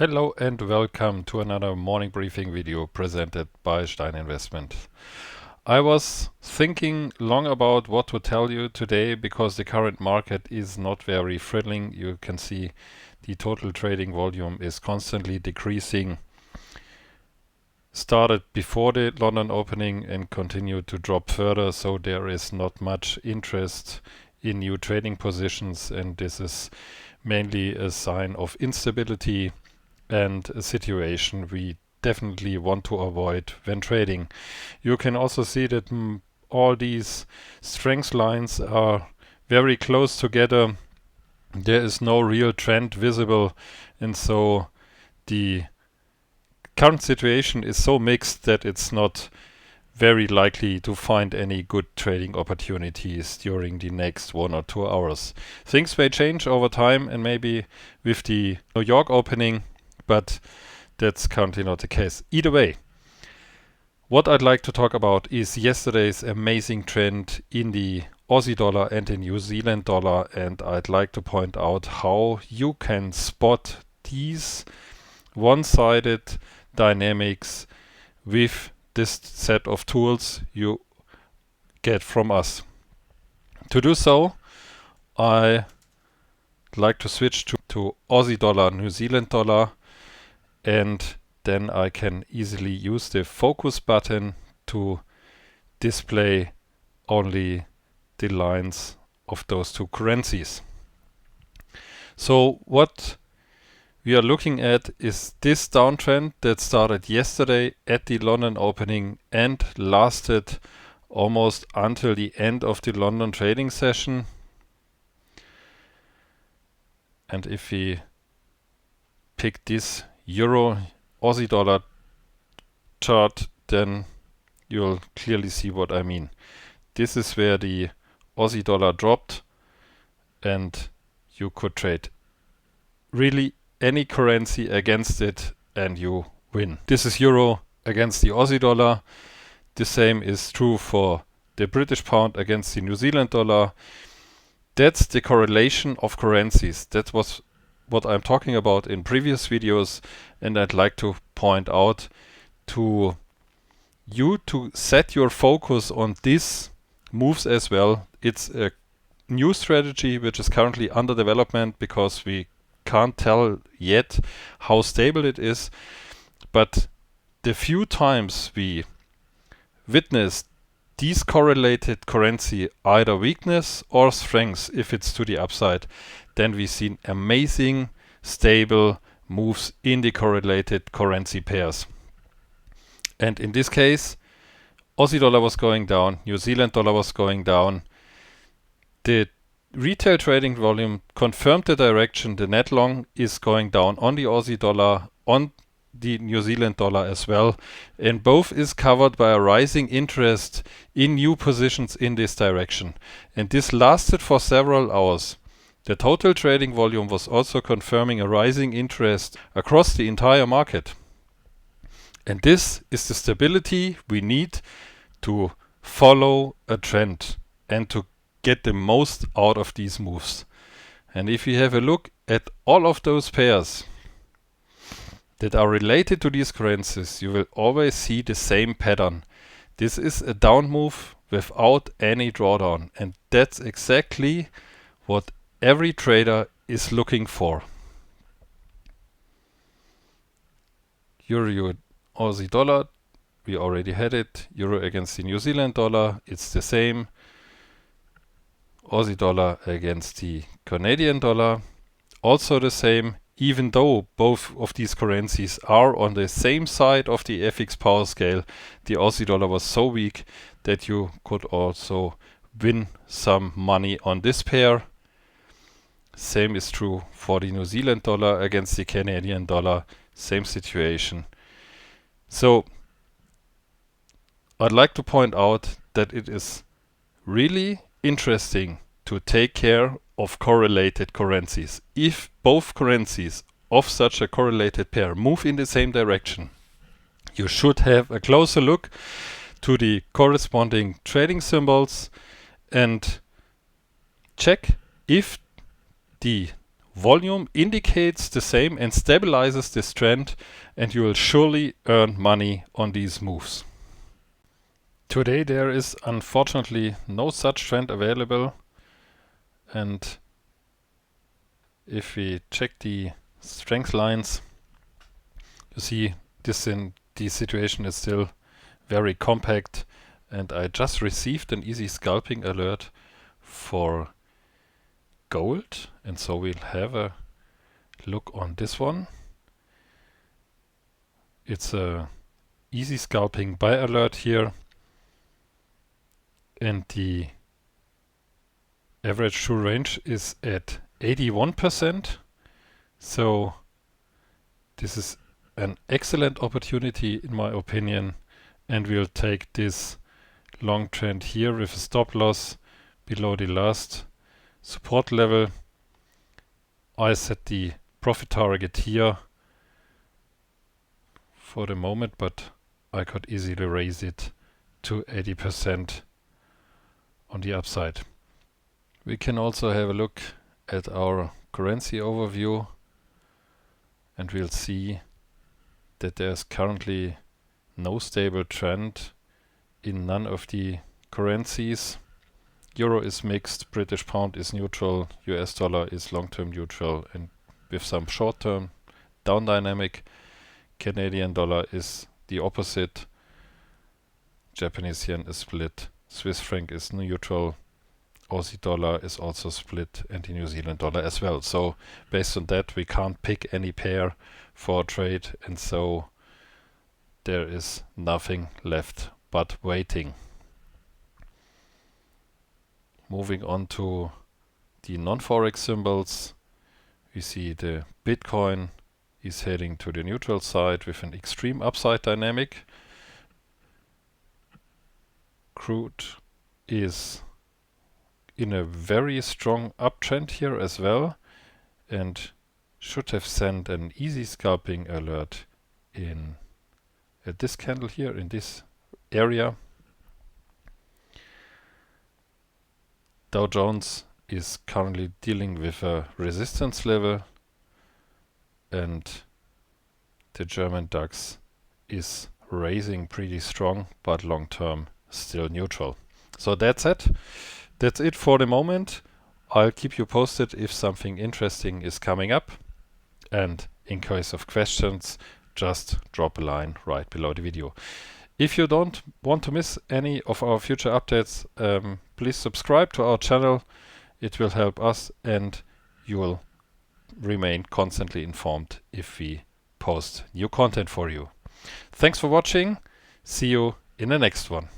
Hello and welcome to another morning briefing video presented by Stein Investment. I was thinking long about what to tell you today because the current market is not very thrilling. You can see the total trading volume is constantly decreasing. Started before the London opening and continued to drop further, so there is not much interest in new trading positions, and this is mainly a sign of instability and a situation we definitely want to avoid when trading. You can also see that all these strength lines are very close together. There is no real trend visible, and so the current situation is so mixed that it's not very likely to find any good trading opportunities during the next 1 or 2 hours. Things may change over time and maybe with the New York opening, but that's currently not the case. Either way, what I'd like to talk about is yesterday's amazing trend in the Aussie dollar and the New Zealand dollar, and I'd like to point out how you can spot these one-sided dynamics with this set of tools you get from us. To do so, I like to switch to Aussie dollar, New Zealand dollar, and then I can easily use the focus button to display only the lines of those two currencies. So what we are looking at is this downtrend that started yesterday at the London opening and lasted almost until the end of the London trading session. And if we pick this Euro Aussie dollar chart, then you'll clearly see what I mean. This is where the Aussie dollar dropped, and you could trade really any currency against it and you win. This is Euro against the Aussie dollar. The same is true for the British pound against the New Zealand dollar. That's the correlation of currencies. That was what I'm talking about in previous videos, and I'd like to point out to you to set your focus on these moves as well. It's a new strategy which is currently under development because we can't tell yet how stable it is, but the few times we witness these correlated currency either weakness or strength, if it's to the upside, then we see amazing stable moves in the correlated currency pairs. And in this case, Aussie dollar was going down, New Zealand dollar was going down. The retail trading volume confirmed the direction. The net long is going down on the Aussie dollar, on the New Zealand dollar as well, and both is covered by a rising interest in new positions in this direction, and this lasted for several hours. The total trading volume was also confirming a rising interest across the entire market, and this is the stability we need to follow a trend and to get the most out of these moves. And if we have a look at all of those pairs that are related to these currencies, you will always see the same pattern. This is a down move without any drawdown, and that's exactly what every trader is looking for. Euro Aussie dollar, we already had it. Euro against the New Zealand dollar, it's the same. Aussie dollar against the Canadian dollar, also the same. Even though both of these currencies are on the same side of the FX power scale, the Aussie dollar was so weak that you could also win some money on this pair. Same is true for the New Zealand dollar against the Canadian dollar, same situation. So I'd like to point out that it is really interesting to take care of correlated currencies. If both currencies of such a correlated pair move in the same direction, you should have a closer look to the corresponding trading symbols and check if the volume indicates the same and stabilizes this trend, and you will surely earn money on these moves. Today there is unfortunately no such trend available, and if we check the strength lines, you see the situation is still very compact, and I just received an easy scalping alert for gold, and so we'll have a look on this one. It's a easy scalping buy alert here, and the average true range is at 81%. So this is an excellent opportunity in my opinion, and we'll take this long trend here with a stop loss below the last support level. I set the profit target here for the moment, but I could easily raise it to 80% on the upside. We can also have a look at our currency overview, and we'll see that there's currently no stable trend in none of the currencies. Euro is mixed, British pound is neutral, US dollar is long-term neutral and with some short-term down dynamic. Canadian dollar is the opposite. Japanese yen is split, Swiss franc is neutral, Aussie dollar is also split, and the New Zealand dollar as well. So based on that, we can't pick any pair for trade, and so there is nothing left but waiting. Moving on to the non-forex symbols, we see the Bitcoin is heading to the neutral side with an extreme upside dynamic. Crude is in a very strong uptrend here as well, and should have sent an easy scalping alert in at this candle here in this area. Dow Jones is currently dealing with a resistance level, and the German DAX is raising pretty strong, but long term still neutral. So that's it. That's it for the moment. I'll keep you posted if something interesting is coming up, and in case of questions, just drop a line right below the video. If you don't want to miss any of our future updates, please subscribe to our channel. It will help us, and you will remain constantly informed if we post new content for you. Thanks for watching. See you in the next one.